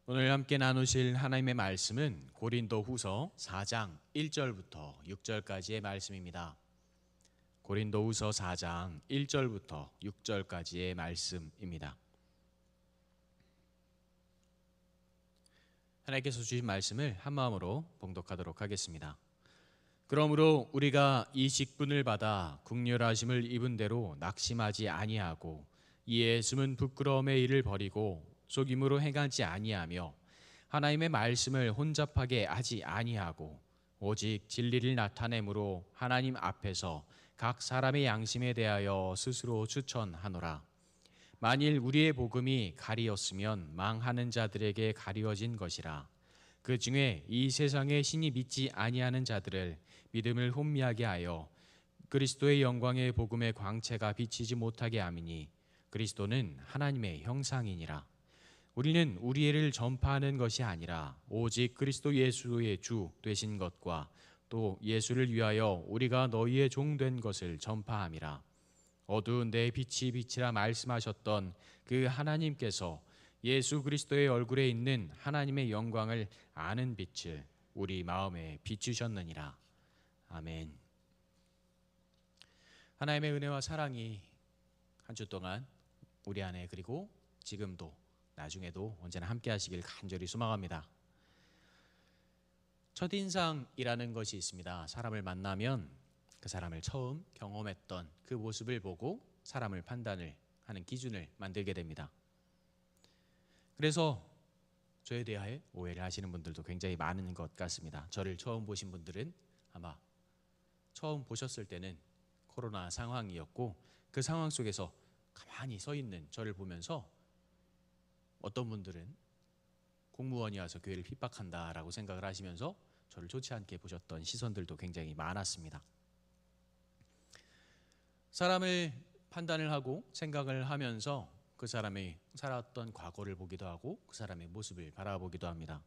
오늘 함께 나누실 하나님의 말씀은 고린도후서 4장 1절부터 6절까지의 말씀입니다. 고린도후서 4장 1절부터 6절까지의 말씀입니다. 하나님께서 주신 말씀을 한마음으로 봉독하도록 하겠습니다. 그러므로 우리가 이 직분을 받아 국률하심을 입은 대로 낙심하지 아니하고 이에 숨은 부끄러움의 일을 버리고 속임으로 행하지 아니하며 하나님의 말씀을 혼잡하게 하지 아니하고 오직 진리를 나타내므로 하나님 앞에서 각 사람의 양심에 대하여 스스로 추천하노라. 만일 우리의 복음이 가리었으면 망하는 자들에게 가리워진 것이라. 그 중에 이 세상에 신이 믿지 아니하는 자들을 믿음을 혼미하게 하여 그리스도의 영광의 복음의 광채가 비치지 못하게 함이니 그리스도는 하나님의 형상이니라. 우리는 우리를 전파하는 것이 아니라 오직 그리스도 예수의 주 되신 것과 또 예수를 위하여 우리가 너희의 종 된 것을 전파함이라. 어두운 내 빛이 빛이라 말씀하셨던 그 하나님께서 예수 그리스도의 얼굴에 있는 하나님의 영광을 아는 빛을 우리 마음에 비추셨느니라. 아멘. 하나님의 은혜와 사랑이 한 주 동안 우리 안에 그리고 지금도 나중에도 언제나 함께 하시길 간절히 소망합니다. 첫인상이라는 것이 있습니다. 사람을 만나면 그 사람을 처음 경험했던 그 모습을 보고 사람을 판단을 하는 기준을 만들게 됩니다. 그래서 저에 대하여 오해를 하시는 분들도 굉장히 많은 것 같습니다. 저를 처음 보신 분들은 아마 처음 보셨을 때는 코로나 상황이었고 그 상황 속에서 가만히 서 있는 저를 보면서 어떤 분들은 공무원이 와서 교회를 핍박한다라고 생각을 하시면서 저를 좋지 않게 보셨던 시선들도 굉장히 많았습니다. 사람을 판단을 하고 생각을 하면서 그 사람이 살았던 과거를 보기도 하고 그 사람의 모습을 바라보기도 합니다.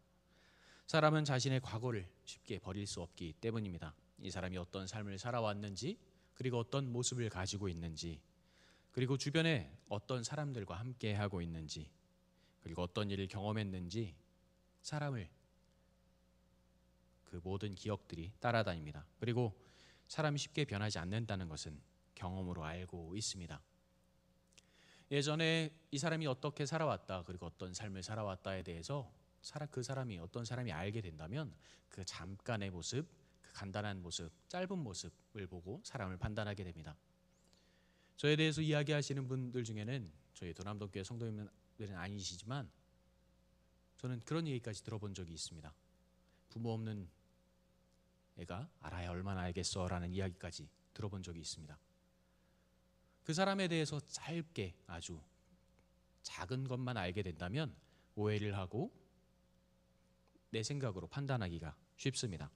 사람은 자신의 과거를 쉽게 버릴 수 없기 때문입니다. 이 사람이 어떤 삶을 살아왔는지, 그리고 어떤 모습을 가지고 있는지, 그리고 주변에 어떤 사람들과 함께 하고 있는지, 그리고 어떤 일을 경험했는지 사람을 그 모든 기억들이 따라다닙니다. 그리고 사람이 쉽게 변하지 않는다는 것은 경험으로 알고 있습니다. 예전에 이 사람이 어떻게 살아왔다, 그리고 어떤 삶을 살아왔다에 대해서 그 사람이 어떤 사람이 알게 된다면 그 잠깐의 모습, 그 간단한 모습, 짧은 모습을 보고 사람을 판단하게 됩니다. 저에 대해서 이야기하시는 분들 중에는 저희 도남동교회 성도님들은 아니시지만 저는 그런 얘기까지 들어본 적이 있습니다. 부모 없는 애가 알아야 얼마나 알겠어 라는 이야기까지 들어본 적이 있습니다. 그 사람에 대해서 짧게 아주 작은 것만 알게 된다면 오해를 하고 내 생각으로 판단하기가 쉽습니다.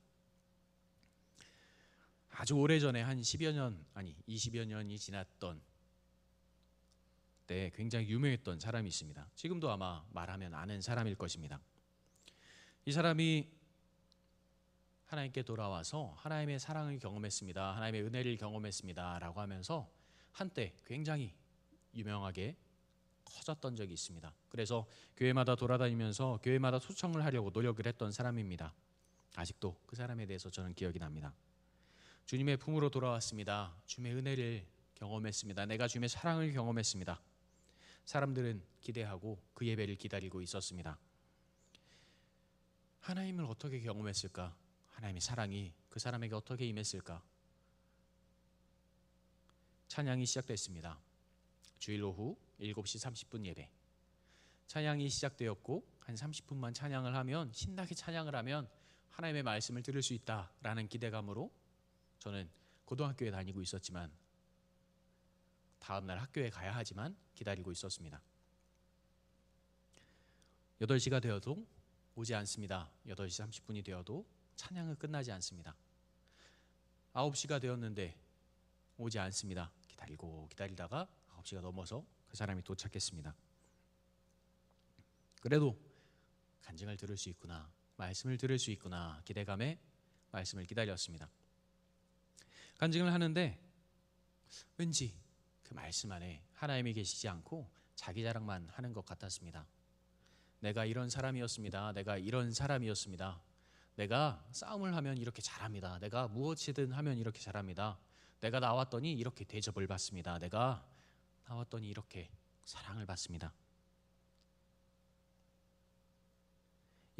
아주 오래전에 한 10여 년, 아니 20여 년이 지났던 때 굉장히 유명했던 사람이 있습니다. 지금도 아마 말하면 아는 사람일 것입니다. 이 사람이 하나님께 돌아와서 하나님의 사랑을 경험했습니다, 하나님의 은혜를 경험했습니다 라고 하면서 한때 굉장히 유명하게 커졌던 적이 있습니다. 그래서 교회마다 돌아다니면서 교회마다 초청을 하려고 노력을 했던 사람입니다. 아직도 그 사람에 대해서 저는 기억이 납니다. 주님의 품으로 돌아왔습니다. 주님의 은혜를 경험했습니다. 내가 주님의 사랑을 경험했습니다. 사람들은 기대하고 그 예배를 기다리고 있었습니다. 하나님을 어떻게 경험했을까? 하나님의 사랑이 그 사람에게 어떻게 임했을까? 찬양이 시작됐습니다. 주일 오후 7시 30분 예배. 찬양이 시작되었고 한 30분만 찬양을 하면, 신나게 찬양을 하면 하나님의 말씀을 들을 수 있다라는 기대감으로 저는 고등학교에 다니고 있었지만 다음날 학교에 가야 하지만 기다리고 있었습니다. 8시가 되어도 오지 않습니다. 8시 30분이 되어도 찬양은 끝나지 않습니다. 9시가 되었는데 오지 않습니다. 기다리고 기다리다가 9시가 넘어서 그 사람이 도착했습니다. 그래도 간증을 들을 수 있구나, 말씀을 들을 수 있구나 기대감에 말씀을 기다렸습니다. 간증을 하는데 왠지 그 말씀 안에 하나님이 계시지 않고 자기 자랑만 하는 것 같았습니다. 내가 이런 사람이었습니다. 내가 이런 사람이었습니다. 내가 싸움을 하면 이렇게 잘합니다. 내가 무엇이든 하면 이렇게 잘합니다. 내가 나왔더니 이렇게 대접을 받습니다. 내가 나왔더니 이렇게 사랑을 받습니다.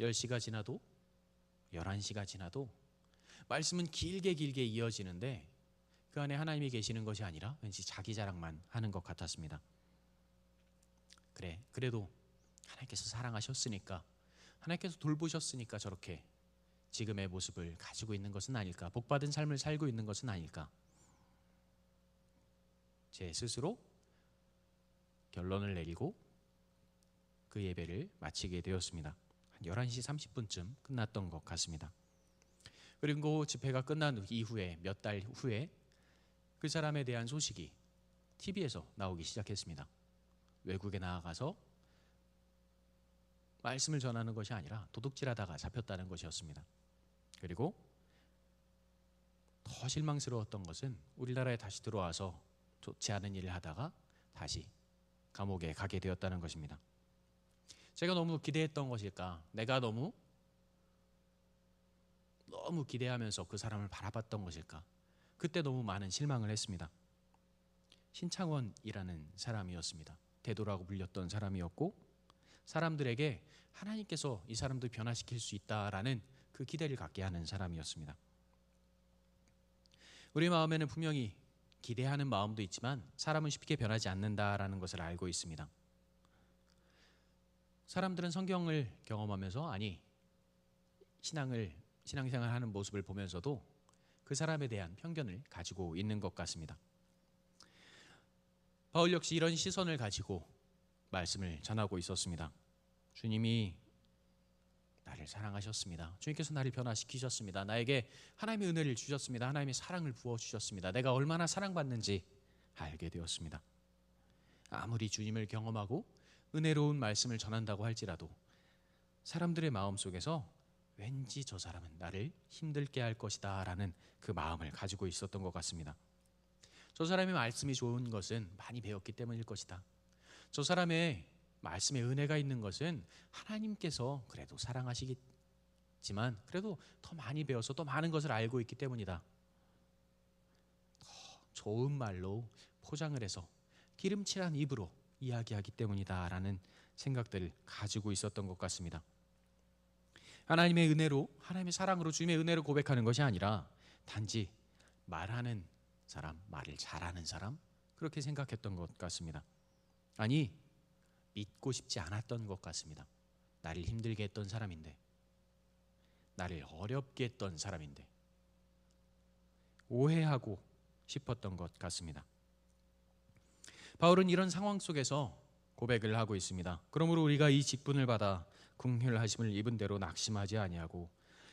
10시가 지나도 11시가 지나도 말씀은 길게 이어지는데 그 안에 하나님이 계시는 것이 아니라 왠지 자기 자랑만 하는 것 같았습니다. 그래도 하나님께서 사랑하셨으니까, 하나님께서 돌보셨으니까 저렇게 지금의 모습을 가지고 있는 것은 아닐까, 복받은 삶을 살고 있는 것은 아닐까, 제 스스로 결론을 내리고 그 예배를 마치게 되었습니다. 한 11시 30분쯤 끝났던 것 같습니다. 그리고 집회가 끝난 이후에 몇 달 후에 그 사람에 대한 소식이 TV에서 나오기 시작했습니다. 외국에 나아가서 말씀을 전하는 것이 아니라 도둑질하다가 잡혔다는 것이었습니다. 그리고 더 실망스러웠던 것은 우리나라에 다시 들어와서 좋지 않은 일을 하다가 다시 감옥에 가게 되었다는 것입니다. 제가 너무 기대했던 것일까? 내가 너무 기대하면서 그 사람을 바라봤던 것일까? 그때 너무 많은 실망을 했습니다. 신창원이라는 사람이었습니다. 대도라고 불렸던 사람이었고, 사람들에게 하나님께서 이 사람도 변화시킬 수 있다라는 그 기대를 갖게 하는 사람이었습니다. 우리 마음에는 분명히 기대하는 마음도 있지만 사람은 쉽게 변하지 않는다라는 것을 알고 있습니다. 사람들은 성경을 경험하면서, 아니 신앙생활 하는 모습을 보면서도 그 사람에 대한 편견을 가지고 있는 것 같습니다. 바울 역시 이런 시선을 가지고 말씀을 전하고 있었습니다. 주님이 나를 사랑하셨습니다. 주님께서 나를 변화시키셨습니다. 나에게 하나님의 은혜를 주셨습니다. 하나님의 사랑을 부어주셨습니다. 내가 얼마나 사랑받는지 알게 되었습니다. 아무리 주님을 경험하고 은혜로운 말씀을 전한다고 할지라도 사람들의 마음속에서 왠지 저 사람은 나를 힘들게 할 것이다 라는 그 마음을 가지고 있었던 것 같습니다. 저 사람의 말씀이 좋은 것은 많이 배웠기 때문일 것이다. 저 사람의 말씀에 은혜가 있는 것은 하나님께서 그래도 사랑하시겠지만 그래도 더 많이 배워서 더 많은 것을 알고 있기 때문이다. 더 좋은 말로 포장을 해서 기름칠한 입으로 이야기하기 때문이다 라는 생각들을 가지고 있었던 것 같습니다. 하나님의 은혜로, 하나님의 사랑으로, 주님의 은혜로 고백하는 것이 아니라 단지 말하는 사람, 말을 잘하는 사람, 그렇게 생각했던 것 같습니다. 아니, 믿고 싶지 않았던 것 같습니다. 나를 힘들게 했던 사람인데, 나를 어렵게 했던 사람인데 오해하고 싶었던 것 같습니다. 바울은 이런 상황 속에서 고백을 하고 있습니다. 그러므로 우리가 이 직분을 받아 긍휼하심을 입은 대로 낙심하지 아니하고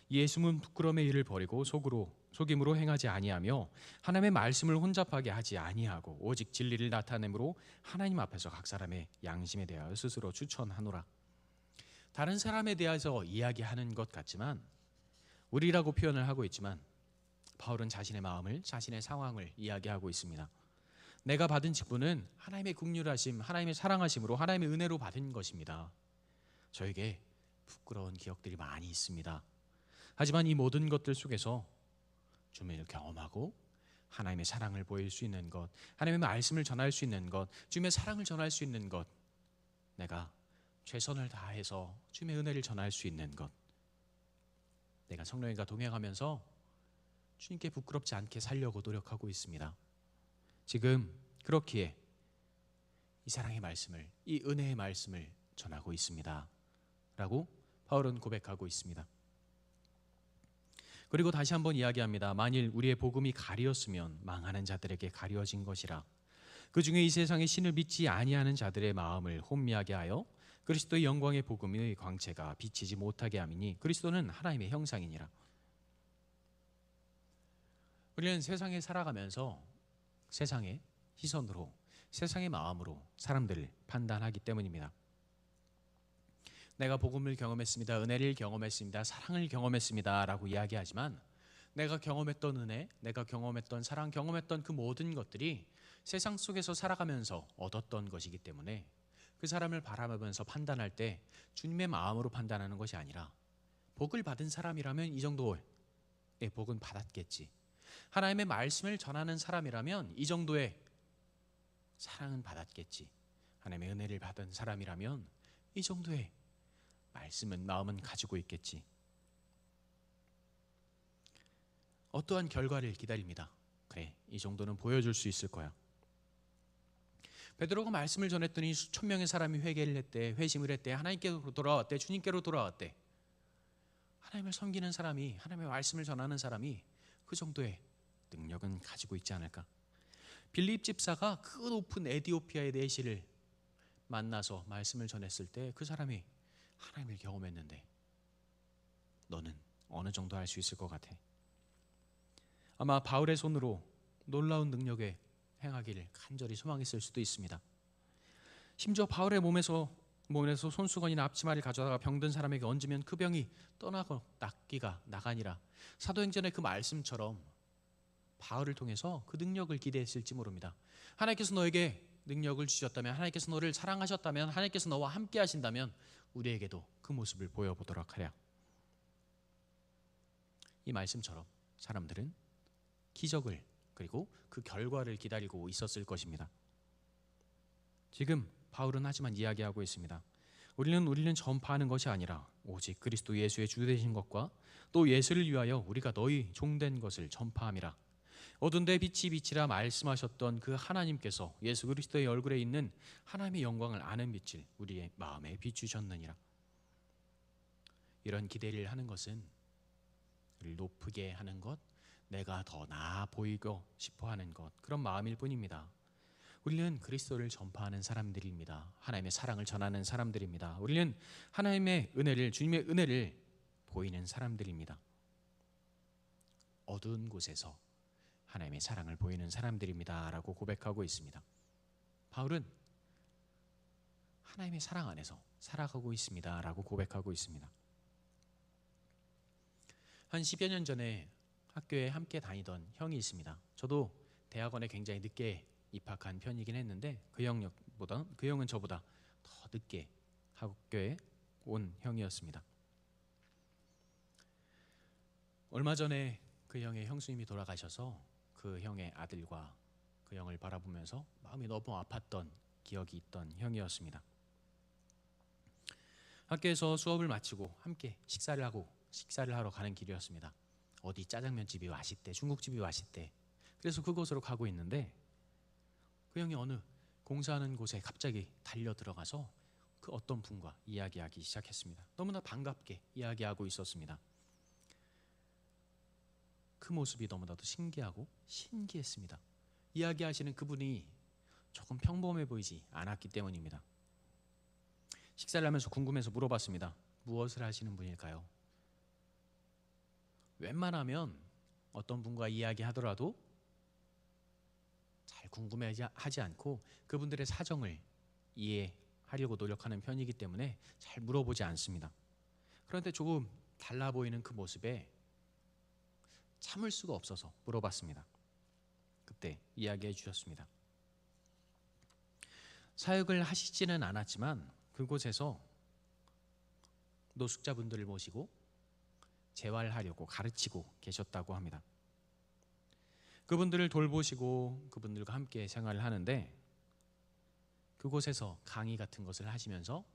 이에 숨은 부끄러움의 일을 버리고 속임으로 행하지 아니하며 하나님의 말씀을 혼잡하게 하지 아니하고 오직 진리를 나타내므로 하나님 앞에서 각 사람의 양심에 대하여 스스로 추천하노라. 다른 사람에 대해서 이야기하는 것 같지만, 우리라고 표현을 하고 있지만 바울은 자신의 마음을, 자신의 상황을 이야기하고 있습니다. 내가 받은 직분은 하나님의 긍휼하심, 하나님의 사랑하심으로, 하나님의 은혜로 받은 것입니다. 저에게 부끄러운 기억들이 많이 있습니다. 하지만 이 모든 것들 속에서 주님을 경험하고 하나님의 사랑을 보일 수 있는 것, 하나님의 말씀을 전할 수 있는 것, 주님의 사랑을 전할 수 있는 것, 내가 최선을 다해서 주님의 은혜를 전할 수 있는 것, 내가 성령님과 동행하면서 주님께 부끄럽지 않게 살려고 노력하고 있습니다. 지금 그렇기에 이 사랑의 말씀을, 이 은혜의 말씀을 전하고 있습니다 라고 바울은 고백하고 있습니다. 그리고 다시 한번 이야기합니다. 만일 우리의 복음이 가리었으면 망하는 자들에게 가려진 것이라. 그 중에 이 세상의 신을 믿지 아니하는 자들의 마음을 혼미하게 하여 그리스도의 영광의 복음의 광채가 비치지 못하게 함이니 그리스도는 하나님의 형상이니라. 우리는 세상에 살아가면서 세상의 시선으로, 세상의 마음으로 사람들을 판단하기 때문입니다. 내가 복음을 경험했습니다, 은혜를 경험했습니다, 사랑을 경험했습니다 라고 이야기하지만 내가 경험했던 은혜, 내가 경험했던 사랑, 경험했던 그 모든 것들이 세상 속에서 살아가면서 얻었던 것이기 때문에 그 사람을 바라보면서 판단할 때 주님의 마음으로 판단하는 것이 아니라 복을 받은 사람이라면 이 정도의 복은 받았겠지. 하나님의 말씀을 전하는 사람이라면 이 정도의 사랑은 받았겠지. 하나님의 은혜를 받은 사람이라면 이 정도의 말씀은 마음은 가지고 있겠지. 어떠한 결과를 기다립니다. 그래, 이 정도는 보여줄 수 있을 거야. 베드로가 말씀을 전했더니 수천 명의 사람이 회개를 했대, 회심을 했대, 하나님께로 돌아왔대, 주님께로 돌아왔대. 하나님을 섬기는 사람이, 하나님의 말씀을 전하는 사람이 그 정도의 능력은 가지고 있지 않을까? 빌립 집사가 그 높은 에티오피아의 내시를 만나서 말씀을 전했을 때 그 사람이 하나님을 경험했는데 너는 어느 정도 할 수 있을 것 같아? 아마 바울의 손으로 놀라운 능력에 행하기를 간절히 소망했을 수도 있습니다. 심지어 바울의 몸에서 손수건이나 앞치마를 가져다가 병든 사람에게 얹으면 그 병이 떠나고 낫기가 나가니라. 사도행전의 그 말씀처럼 바울을 통해서 그 능력을 기대했을지 모릅니다. 하나님께서 너에게 능력을 주셨다면, 하나님께서 너를 사랑하셨다면, 하나님께서 너와 함께 하신다면 우리에게도 그 모습을 보여보도록 하랴. 이 말씀처럼 사람들은 기적을 그리고 그 결과를 기다리고 있었을 것입니다. 지금 바울은 하지만 이야기하고 있습니다. 우리는 전파하는 것이 아니라 오직 그리스도 예수의 주 되신 것과 또 예수를 위하여 우리가 너희 종된 것을 전파함이라. 어두운 데 빛이 빛이라 말씀하셨던 그 하나님께서 예수 그리스도의 얼굴에 있는 하나님의 영광을 아는 빛을 우리의 마음에 비추셨느니라. 이런 기대를 하는 것은 우리를 높게 하는 것, 내가 더 나아 보이고 싶어하는 것, 그런 마음일 뿐입니다. 우리는 그리스도를 전파하는 사람들입니다. 하나님의 사랑을 전하는 사람들입니다. 우리는 하나님의 은혜를, 주님의 은혜를 보이는 사람들입니다. 어두운 곳에서 하나님의 사랑을 보이는 사람들입니다 라고 고백하고 있습니다. 바울은 하나님의 사랑 안에서 살아가고 있습니다 라고 고백하고 있습니다. 한 10여 년 전에 학교에 함께 다니던 형이 있습니다. 저도 대학원에 굉장히 늦게 입학한 편이긴 했는데 그 형은 저보다 더 늦게 학교에 온 형이었습니다. 얼마 전에 그 형의 형수님이 돌아가셔서 그 형의 아들과 그 형을 바라보면서 마음이 너무 아팠던 기억이 있던 형이었습니다. 학교에서 수업을 마치고 함께 식사를 하러 가는 길이었습니다. 어디 짜장면집이 맛있대, 중국집이 맛있대. 그래서 그곳으로 가고 있는데 그 형이 어느 공사하는 곳에 갑자기 달려 들어가서 그 어떤 분과 이야기하기 시작했습니다. 너무나 반갑게 이야기하고 있었습니다. 그 모습이 너무나도 신기하고 신기했습니다. 이야기하시는 그분이 조금 평범해 보이지 않았기 때문입니다. 식사를 하면서 궁금해서 물어봤습니다. 무엇을 하시는 분일까요? 웬만하면 어떤 분과 이야기하더라도 잘 궁금해하지 않고 그분들의 사정을 이해하려고 노력하는 편이기 때문에 잘 물어보지 않습니다. 그런데 조금 달라 보이는 그 모습에 참을 수가 없어서 물어봤습니다. 그때 이야기해 주셨습니다. 사역을 하시지는 않았지만 그곳에서 노숙자분들을 모시고 재활하려고 가르치고 계셨다고 합니다. 그분들을 돌보시고 그분들과 함께 생활을 하는데 그곳에서 강의 같은 것을 하시면서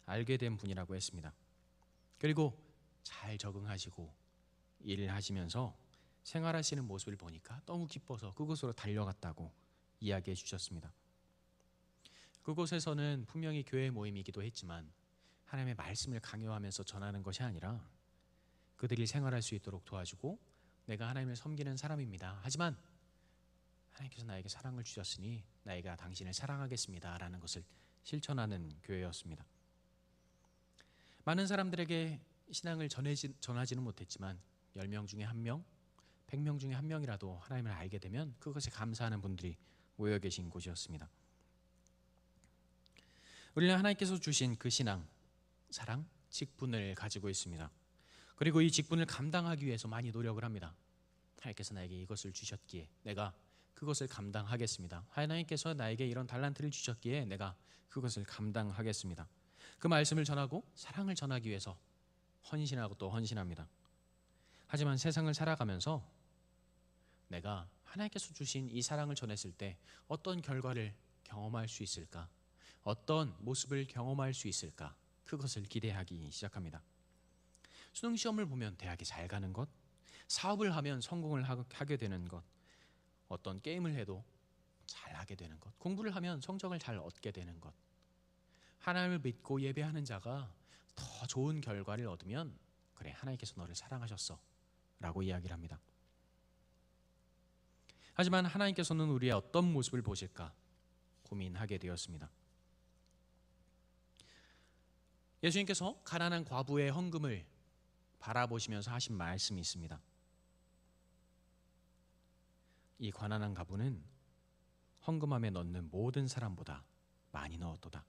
알게 된 분이라고 했습니다. 그리고 잘 적응하시고 일을 하시면서 생활하시는 모습을 보니까 너무 기뻐서 그곳으로 달려갔다고 이야기해 주셨습니다. 그곳에서는 분명히 교회 모임이기도 했지만 하나님의 말씀을 강요하면서 전하는 것이 아니라 그들이 생활할 수 있도록 도와주고 내가 하나님을 섬기는 사람입니다. 하지만 하나님께서 나에게 사랑을 주셨으니 나이가 당신을 사랑하겠습니다 라는 것을 실천하는 교회였습니다. 많은 사람들에게 신앙을 전하지는 못했지만 10명 중에 1명, 100명 중에 1명이라도 하나님을 알게 되면 그것에 감사하는 분들이 모여 계신 곳이었습니다. 우리는 하나님께서 주신 그 신앙, 사랑, 직분을 가지고 있습니다. 그리고 이 직분을 감당하기 위해서 많이 노력을 합니다. 하나님께서 나에게 이것을 주셨기에 내가 그것을 감당하겠습니다. 하나님께서 나에게 이런 달란트를 주셨기에 내가 그것을 감당하겠습니다. 그 말씀을 전하고 사랑을 전하기 위해서 헌신하고 또 헌신합니다. 하지만 세상을 살아가면서 내가 하나님께서 주신 이 사랑을 전했을 때 어떤 결과를 경험할 수 있을까? 어떤 모습을 경험할 수 있을까? 그것을 기대하기 시작합니다. 수능 시험을 보면 대학에 잘 가는 것, 사업을 하면 성공을 하게 되는 것, 어떤 게임을 해도 잘 하게 되는 것, 공부를 하면 성적을 잘 얻게 되는 것. 하나님을 믿고 예배하는 자가 더 좋은 결과를 얻으면 그래, 하나님께서 너를 사랑하셨어 라고 이야기를 합니다. 하지만 하나님께서는 우리의 어떤 모습을 보실까 고민하게 되었습니다. 예수님께서 가난한 과부의 헌금을 바라보시면서 하신 말씀이 있습니다. 이 가난한 과부는 헌금함에 넣는 모든 사람보다 많이 넣었도다.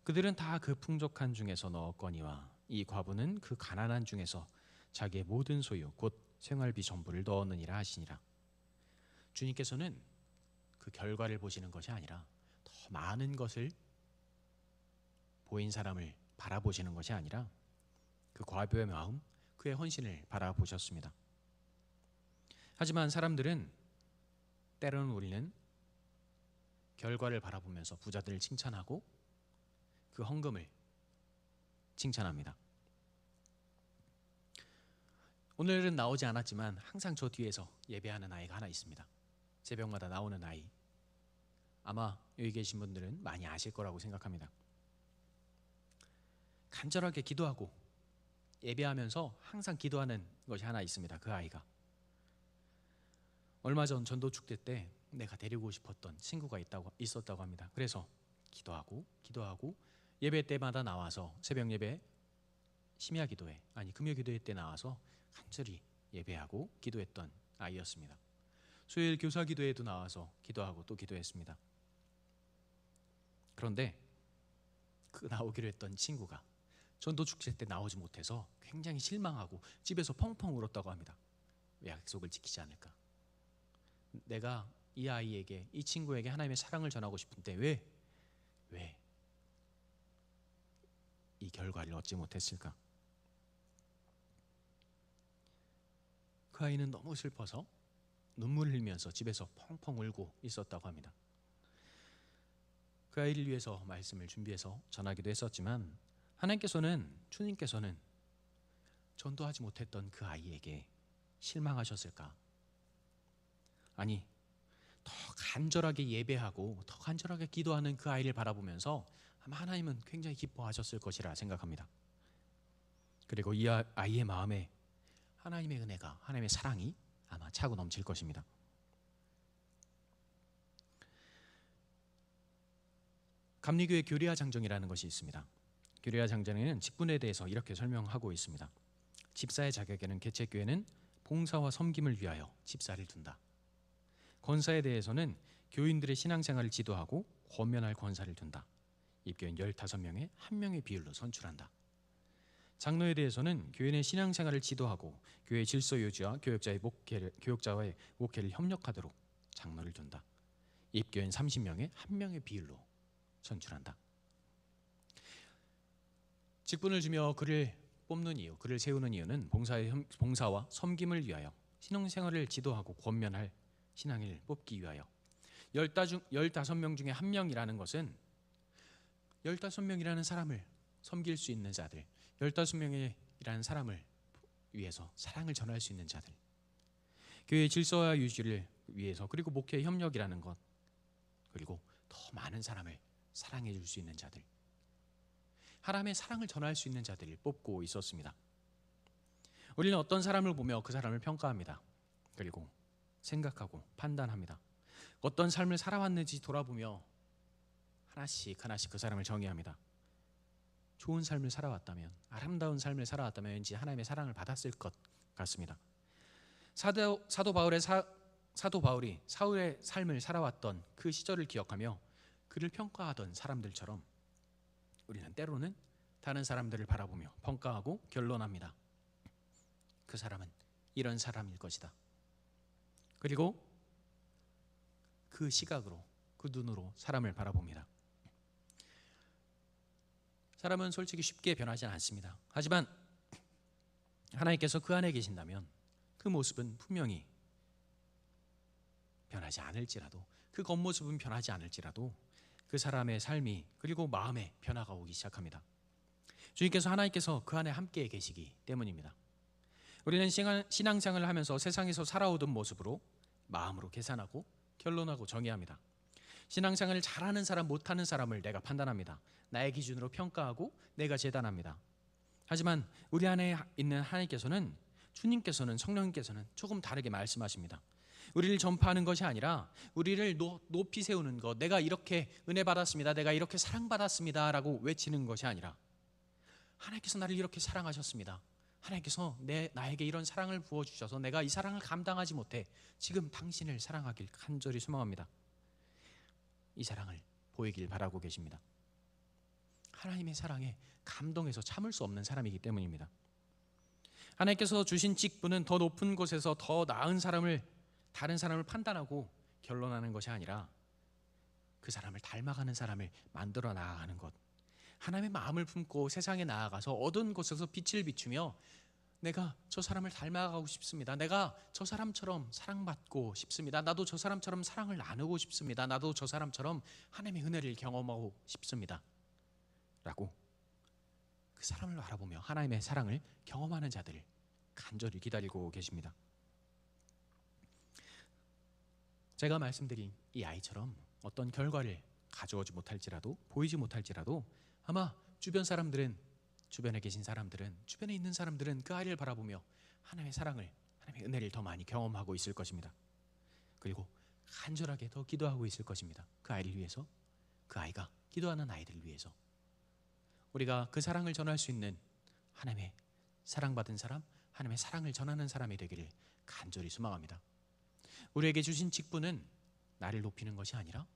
그들은 다 그 풍족한 중에서 넣었거니와 이 과부는 그 가난한 중에서 자기의 모든 소유 곧 생활비 전부를 넣었느니라 하시니라. 주님께서는 그 결과를 보시는 것이 아니라 더 많은 것을 보인 사람을 바라보시는 것이 아니라 그 과부의 마음, 그의 헌신을 바라보셨습니다. 하지만 사람들은 때로는 우리는 결과를 바라보면서 부자들을 칭찬하고 그 헌금을 칭찬합니다. 오늘은 나오지 않았지만 항상 저 뒤에서 예배하는 아이가 하나 있습니다. 새벽마다 나오는 아이. 아마 여기 계신 분들은 많이 아실 거라고 생각합니다. 간절하게 기도하고 예배하면서 항상 기도하는 것이 하나 있습니다. 그 아이가. 얼마 전 전도 축제 때 내가 데리고 싶었던 친구가 있었다고 합니다. 그래서 기도하고 예배 때마다 나와서 새벽 예배, 심야 기도회, 금요 기도회 때 나와서 간절히 예배하고 기도했던 아이였습니다. 수요일 교사 기도회도 나와서 기도하고 또 기도했습니다. 그런데 그 나오기로 했던 친구가 전도 축제 때 나오지 못해서 굉장히 실망하고 집에서 펑펑 울었다고 합니다. 왜 약속을 지키지 않을까? 내가 이 아이에게, 이 친구에게 하나님의 사랑을 전하고 싶은데 왜 이 결과를 얻지 못했을까? 그 아이는 너무 슬퍼서 눈물을 흘리면서 집에서 펑펑 울고 있었다고 합니다. 그 아이를 위해서 말씀을 준비해서 전하기도 했었지만 주님께서는 전도하지 못했던 그 아이에게 실망하셨을까? 아니, 더 간절하게 예배하고 더 간절하게 기도하는 그 아이를 바라보면서 아마 하나님은 굉장히 기뻐하셨을 것이라 생각합니다. 그리고 이 아이의 마음에 하나님의 은혜가, 하나님의 사랑이 아마 차고 넘칠 것입니다. 감리교회 교리화 장정이라는 것이 있습니다. 교리화 장정에는 직분에 대해서 이렇게 설명하고 있습니다. 집사의 자격에는 개척교회는 봉사와 섬김을 위하여 집사를 둔다. 권사에 대해서는 교인들의 신앙생활을 지도하고 권면할 권사를 둔다. 입교인 15명의 1명의 비율로 선출한다. 장로에 대해서는 교인의 신앙생활을 지도하고 교회 질서 유지와 교역자와의 목회를 협력하도록 장로를 둔다. 입교인 30명의 1명의 비율로 선출한다. 직분을 주며 그를 뽑는 이유, 그를 세우는 이유는 봉사와 섬김을 위하여 신앙생활을 지도하고 권면할 신앙인을 뽑기 위하여. 15명 중에 1명이라는 것은 15명이라는 사람을 섬길 수 있는 자들, 15명이라는 사람을 위해서 사랑을 전할 수 있는 자들, 교회의 질서와 유지를 위해서, 그리고 목회 협력이라는 것, 그리고 더 많은 사람을 사랑해 줄 수 있는 자들, 하나님의 사랑을 전할 수 있는 자들을 뽑고 있었습니다. 우리는 어떤 사람을 보며 그 사람을 평가합니다. 그리고 생각하고 판단합니다. 어떤 삶을 살아왔는지 돌아보며 하나씩 그 사람을 정의합니다. 좋은 삶을 살아왔다면, 아름다운 삶을 살아왔다면 왠지 하나님의 사랑을 받았을 것 같습니다. 사도 바울이 사울의 삶을 살아왔던 그 시절을 기억하며 그를 평가하던 사람들처럼 우리는 때로는 다른 사람들을 바라보며 평가하고 결론합니다. 그 사람은 이런 사람일 것이다. 그리고 그 시각으로, 그 눈으로 사람을 바라봅니다. 사람은 솔직히 쉽게 변하지 않습니다. 하지만 하나님께서 그 안에 계신다면 그 모습은 분명히 변하지 않을지라도, 그 겉모습은 변하지 않을지라도 그 사람의 삶이 그리고 마음에 변화가 오기 시작합니다. 주님께서, 하나님께서 그 안에 함께 계시기 때문입니다. 우리는 신앙생활을 하면서 세상에서 살아오던 모습으로 마음으로 계산하고 결론하고 정의합니다. 신앙생활을 잘하는 사람, 못하는 사람을 내가 판단합니다. 나의 기준으로 평가하고 내가 재단합니다. 하지만 우리 안에 있는 하나님께서는, 주님께서는, 성령님께서는 조금 다르게 말씀하십니다. 우리를 전파하는 것이 아니라 우리를 높이 세우는 것, 내가 이렇게 은혜 받았습니다, 내가 이렇게 사랑받았습니다 라고 외치는 것이 아니라, 하나님께서 나를 이렇게 사랑하셨습니다, 하나님께서 나에게 이런 사랑을 부어주셔서 내가 이 사랑을 감당하지 못해 지금 당신을 사랑하길 간절히 소망합니다. 이 사랑을 보이길 바라고 계십니다. 하나님의 사랑에 감동해서 참을 수 없는 사람이기 때문입니다. 하나님께서 주신 직분은 더 높은 곳에서 더 나은 사람을, 다른 사람을 판단하고 결론하는 것이 아니라 그 사람을 닮아가는 사람을 만들어 나아가는 것, 하나님의 마음을 품고 세상에 나아가서 어두운 곳에서 빛을 비추며 내가 저 사람을 닮아가고 싶습니다, 내가 저 사람처럼 사랑받고 싶습니다, 나도 저 사람처럼 사랑을 나누고 싶습니다, 나도 저 사람처럼 하나님의 은혜를 경험하고 싶습니다 라고 그 사람을 바라보며 하나님의 사랑을 경험하는 자들을 간절히 기다리고 계십니다. 제가 말씀드린 이 아이처럼 어떤 결과를 가져오지 못할지라도, 보이지 못할지라도 아마 주변 사람들은, 주변에 계신 사람들은, 주변에 있는 사람들은 그 아이를 바라보며 하나님의 사랑을, 하나님의 은혜를 더 많이 경험하고 있을 것입니다. 그리고 간절하게 더 기도하고 있을 것입니다. 그 아이를 위해서, 그 아이가 기도하는 아이들을 위해서. 우리가 그 사랑을 전할 수 있는 하나님의 사랑받은 사람, 하나님의 사랑을 전하는 사람이 되기를 간절히 소망합니다. 우리에게 주신 직분은 나를 높이는 것이 아니라,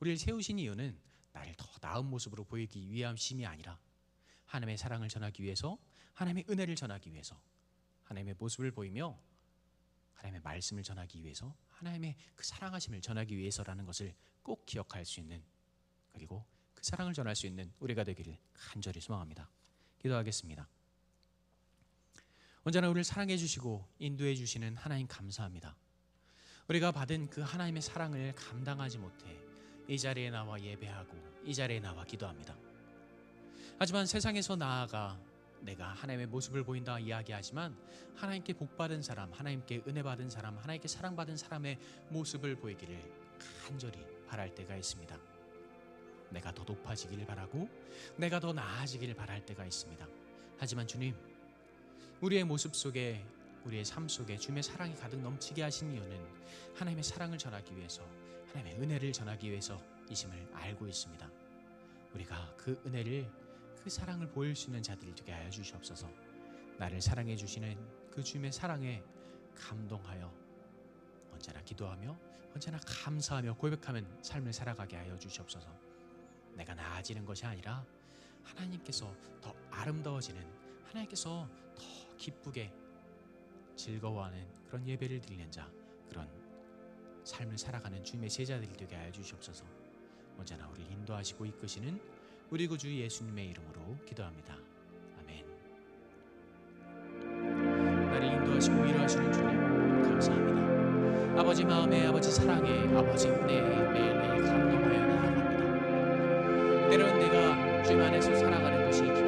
우리를 세우신 이유는 나를 더 나은 모습으로 보이기 위함심이 아니라 하나님의 사랑을 전하기 위해서, 하나님의 은혜를 전하기 위해서, 하나님의 모습을 보이며 하나님의 말씀을 전하기 위해서, 하나님의 그 사랑하심을 전하기 위해서라는 것을 꼭 기억할 수 있는, 그리고 그 사랑을 전할 수 있는 우리가 되기를 간절히 소망합니다. 기도하겠습니다. 언제나 우리를 사랑해 주시고 인도해 주시는 하나님 감사합니다. 우리가 받은 그 하나님의 사랑을 감당하지 못해 이 자리에 나와 예배하고 이 자리에 나와 기도합니다. 하지만 세상에서 나아가 내가 하나님의 모습을 보인다 이야기하지만 하나님께 복받은 사람, 하나님께 은혜 받은 사람, 하나님께 사랑받은 사람의 모습을 보이기를 간절히 바랄 때가 있습니다. 내가 더 높아지기를 바라고 내가 더 나아지기를 바랄 때가 있습니다. 하지만 주님, 우리의 모습 속에, 우리의 삶 속에 주님의 사랑이 가득 넘치게 하신 이유는 하나님의 사랑을 전하기 위해서, 하나님의 은혜를 전하기 위해서이심을 알고 있습니다. 우리가 그 은혜를, 그 사랑을 보일 수 있는 자들이 되게 하여 주시옵소서. 나를 사랑해 주시는 그 주님의 사랑에 감동하여 언제나 기도하며 언제나 감사하며 고백하는 삶을 살아가게 하여 주시옵소서. 내가 나아지는 것이 아니라 하나님께서 더 아름다워지는, 하나님께서 더 기쁘게 즐거워하는 그런 예배를 드리는 자, 그런 삶을 살아가는 주님의 제자들이 되게 하여 주시옵소서. 언제나 우리를 인도하시고 이끄시는 우리 구주 예수님의 이름으로 기도합니다. 아멘. 나를 인도하시고 위로하시는 주님 감사합니다. 아버지 마음에, 아버지 사랑에, 아버지 은혜에 매일매일 감동하여 나아갑니다. 때로는 내가 주님 안에서 살아가는 것이